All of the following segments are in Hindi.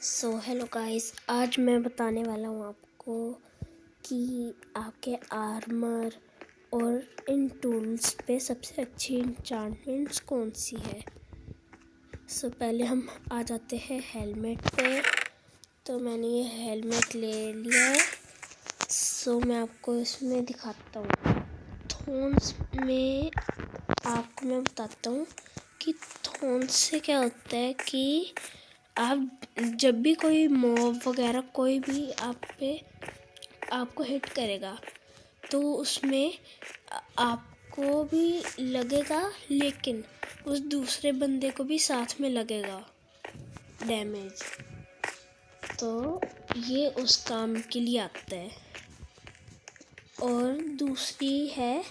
हेलो गाइस, आज मैं बताने वाला हूँ आपको कि आपके आर्मर और इन टूल्स पे सबसे अच्छी इंचांटमेंट्स कौन सी है। पहले हम आ जाते हैं हेलमेट पे। तो मैंने ये हेलमेट ले लिया है। मैं आपको इसमें दिखाता हूँ। थॉर्न्स में आपको मैं बताता हूँ कि थॉर्न्स से क्या होता है कि आप जब भी कोई मॉब वगैरह कोई भी आपको हिट करेगा तो उसमें आपको भी लगेगा, लेकिन उस दूसरे बंदे को भी साथ में लगेगा डैमेज। तो ये उस काम के लिए आता है। और दूसरी है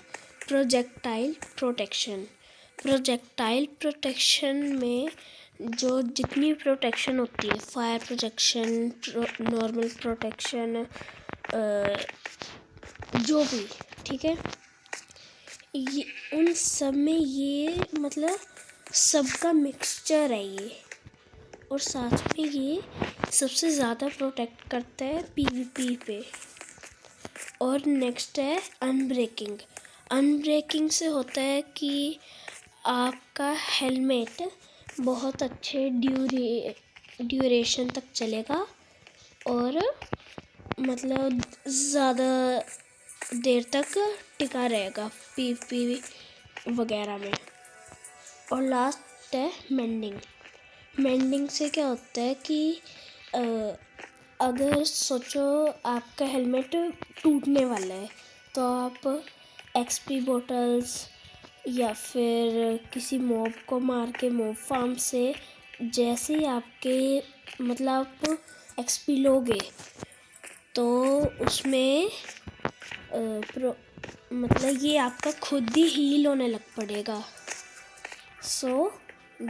प्रोजेक्टाइल प्रोटेक्शन। प्रोजेक्टाइल प्रोटेक्शन में जो जितनी प्रोटेक्शन होती है, फायर प्रोटेक्शन, नॉर्मल प्रोटेक्शन, जो भी, ठीक है, ये उन सब में ये मतलब सबका मिक्सचर है ये। और साथ में ये सबसे ज़्यादा प्रोटेक्ट करता है पीवीपी पे। और नेक्स्ट है अनब्रेकिंग। अनब्रेकिंग से होता है कि आपका हेलमेट बहुत अच्छे ड्यूरेशन तक चलेगा और मतलब ज़्यादा देर तक टिका रहेगा पीवीपी वगैरह में। और लास्ट है मेंडिंग। मेंडिंग से क्या होता है कि अगर सोचो आपका हेलमेट टूटने वाला है तो आप एक्सपी बोटल्स या फिर किसी मॉब को मार के मॉब फार्म से जैसे ही आपके मतलब आप एक्सपी लोगे तो उसमें मतलब ये आपका खुद ही हील होने लग पड़ेगा।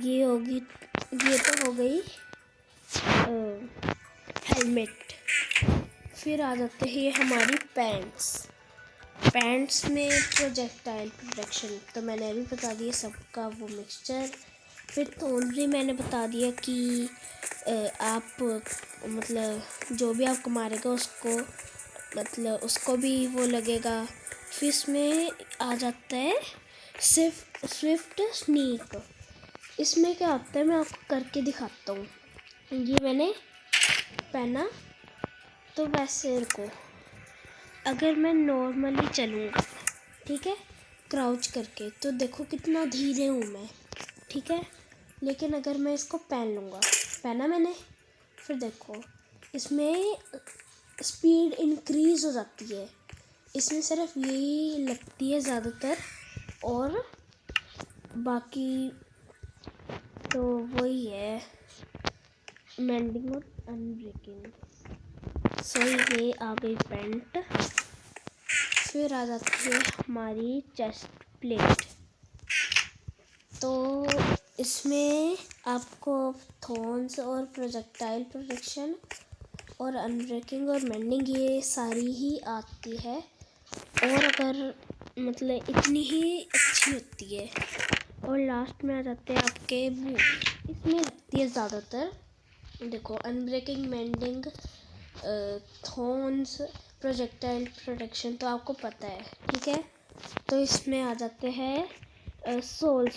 ये तो हो गई हेलमेट। फिर आ जाते हैं हमारी पैंट्स में प्रोजेक्टाइल प्रोटेक्शन तो मैंने अभी बता दिया सबका वो मिक्सचर। फिर थॉर्न मैंने बता दिया कि आप मतलब जो भी आपको मारेगा उसको मतलब उसको भी वो लगेगा। फिर इसमें आ जाता है स्विफ्ट स्नीक। इसमें क्या होता है मैं आपको करके दिखाता हूँ। ये मैंने पहना तो वैसे को अगर मैं नॉर्मली चलूँगा, ठीक है, क्राउच करके, तो देखो कितना धीरे हूँ मैं, ठीक है। लेकिन अगर मैं इसको पहना मैंने, फिर देखो इसमें स्पीड इंक्रीज़ हो जाती है। इसमें सिर्फ यही लगती है ज़्यादातर, और बाकी तो वही है मेंडिंग और अनब्रेकिंग। ये आ गई पैंट। फिर आ जाती है हमारी चेस्ट प्लेट। तो इसमें आपको थॉर्न्स और प्रोजेक्टाइल प्रोटेक्शन और अनब्रेकिंग और मेंडिंग ये सारी ही आती है। और अगर मतलब इतनी ही अच्छी होती है। और लास्ट में आ जाते हैं आपके बूट। इसमें लगती है ज़्यादातर, देखो, unbreaking, mending, thorns, projectile protection तो आपको पता है, ठीक है। तो इसमें आ जाते हैं सोल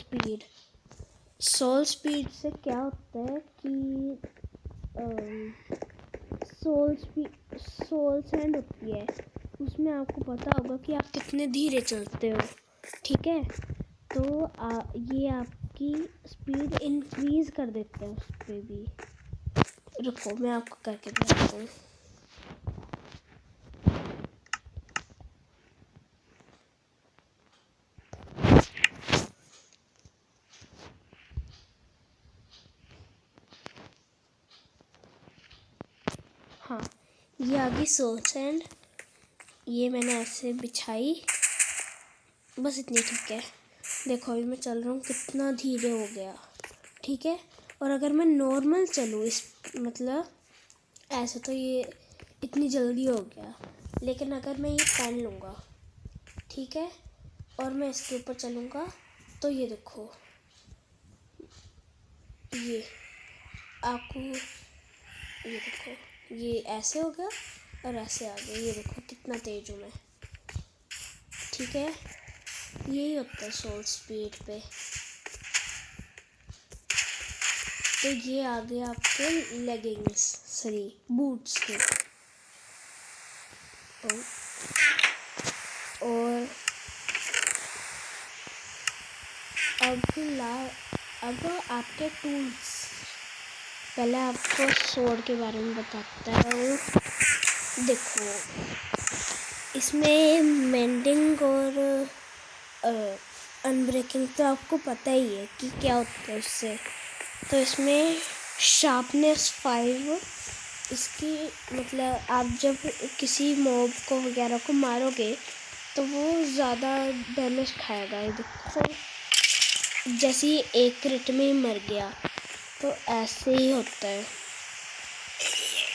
स्पीड से क्या होता है कि सोल सैंड होती है, उसमें आपको पता होगा कि आप कितने धीरे चलते हो, ठीक है। तो ये आपकी स्पीड इंक्रीज़ कर देते हैं उस पर भी। रुको मैं आपको करके दिखाता हूँ। हाँ, ये आ गई सोल सैंड। ये मैंने ऐसे बिछाई, बस इतनी, ठीक है। देखो अभी मैं चल रहा हूँ कितना धीरे हो गया, ठीक है। और अगर मैं नॉर्मल चलूँ इस मतलब ऐसे तो ये इतनी जल्दी हो गया, लेकिन अगर मैं ये पहन लूँगा, ठीक है, और मैं इसके ऊपर चलूँगा तो ये देखो, ये आपको ये देखो, ये ऐसे हो गया और ऐसे आ गया। ये देखो कितना तेज हूँ मैं, ठीक है। यही होता है सोल स्पीड पे। तो ये आ गया आपके लेगिंग्स, सॉरी बूट्स के। और अब आपके टूल्स। पहले आपको स्वॉर्ड के बारे में बताता हूँ। देखो, इसमें मेंडिंग और अनब्रेकिंग तो आपको पता ही है कि क्या होता है उससे। तो इसमें शार्पनेस 5, इसकी मतलब आप जब किसी मॉब को वगैरह को मारोगे तो वो ज़्यादा डैमेज खाएगा। ये देखो, जैसे ही एक क्रिट में ही मर गया, तो ऐसे ही होता है।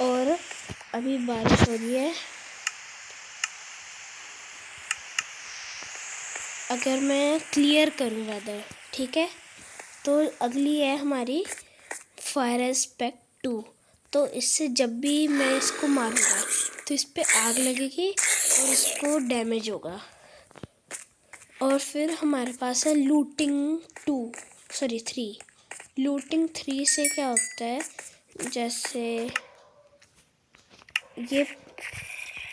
और अभी बारिश हो रही है। अगर मैं क्लियर करूँ वेदर, ठीक है, तो अगली है हमारी फायर एस्पेक्ट 2। तो इससे जब भी मैं इसको मारूंगा तो इस पे आग लगेगी और इसको डैमेज होगा। और फिर हमारे पास है लूटिंग 3। लूटिंग 3 से क्या होता है, जैसे ये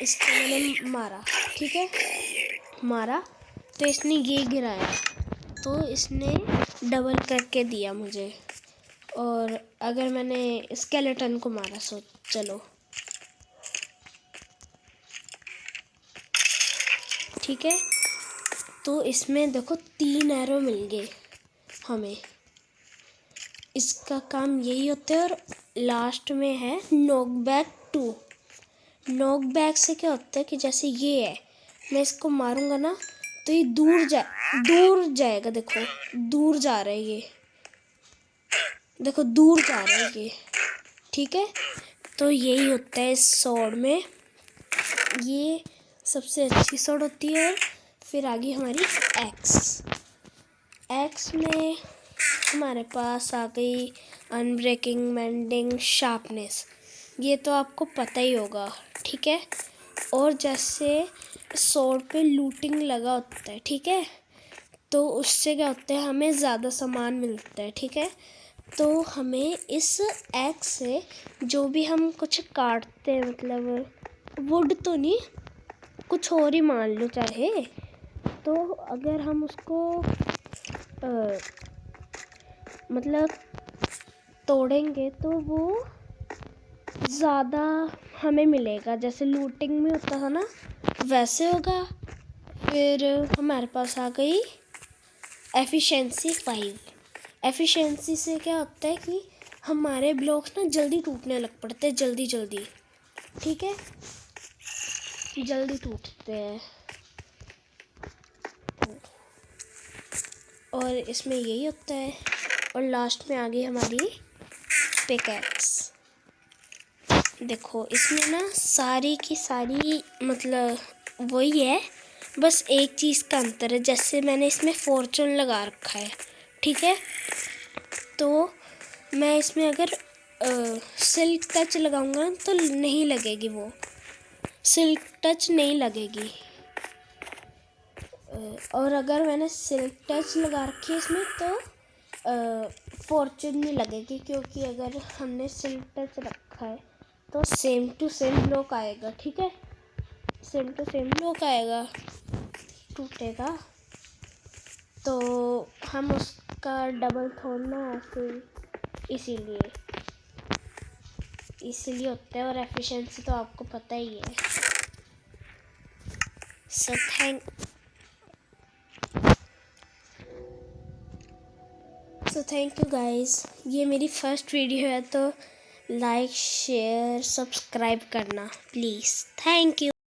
इसको मैंने मारा, ठीक है, मारा तो इसने ये गिराया, तो इसने डबल करके दिया मुझे। और अगर मैंने स्केलेटन को मारा, सो चलो, ठीक है, तो इसमें देखो 3 एरो मिल गए हमें। इसका काम यही होता है। और लास्ट में है नॉकबैक 2। नॉकबैक से क्या होता है कि जैसे ये है, मैं इसको मारूंगा ना तो ये दूर जाएगा। देखो दूर जा रहा है ये, देखो दूर जा रहा है ये, ठीक है। तो यही होता है इस स्वॉर्ड में। ये सबसे अच्छी स्वॉर्ड होती है। फिर आगे हमारी एक्स में हमारे पास आ गई अनब्रेकिंग, मेंडिंग, शार्पनेस। ये तो आपको पता ही होगा, ठीक है। और जैसे स्वॉर्ड पे लूटिंग लगा होता है, ठीक है, तो उससे क्या होता है, हमें ज़्यादा सामान मिलता है, ठीक है। तो हमें इस एक्स से जो भी हम कुछ काटते हैं, मतलब वुड तो नहीं, कुछ और ही मान लो चाहे, तो अगर हम उसको मतलब तोड़ेंगे तो वो ज़्यादा हमें मिलेगा। जैसे लूटिंग में होता था ना, वैसे होगा। फिर हमारे पास आ गई एफिशिएंसी 5। एफिशिएंसी से क्या होता है कि हमारे ब्लॉक्स ना जल्दी टूटने लग पड़ते हैं, जल्दी, ठीक है, जल्दी टूटते हैं। और इसमें यही होता है। और लास्ट में आ गई हमारी पिकैक्स। देखो इसमें ना सारी की सारी मतलब वही है, बस एक चीज़ का अंतर है। जैसे मैंने इसमें फॉर्चून लगा रखा है, ठीक है, तो मैं इसमें अगर सिल्क टच लगाऊंगा तो नहीं लगेगी, वो सिल्क टच नहीं लगेगी। और अगर मैंने सिल्क टच लगा रखी है इसमें तो फॉर्चून नहीं लगेगी, क्योंकि अगर हमने सिल्क टच रखा है तो सेम टू सेम ब्लॉक आएगा, ठीक है, सेम टू सेम ब्लॉक आएगा, टूटेगा। तो हम उसका डबल थोड़ना ऐसे, इसीलिए होता है। और एफिशिएंसी तो आपको पता ही है। So thank you guys. ये मेरी फर्स्ट वीडियो है, तो लाइक, शेयर, सब्सक्राइब करना प्लीज़। Thank you.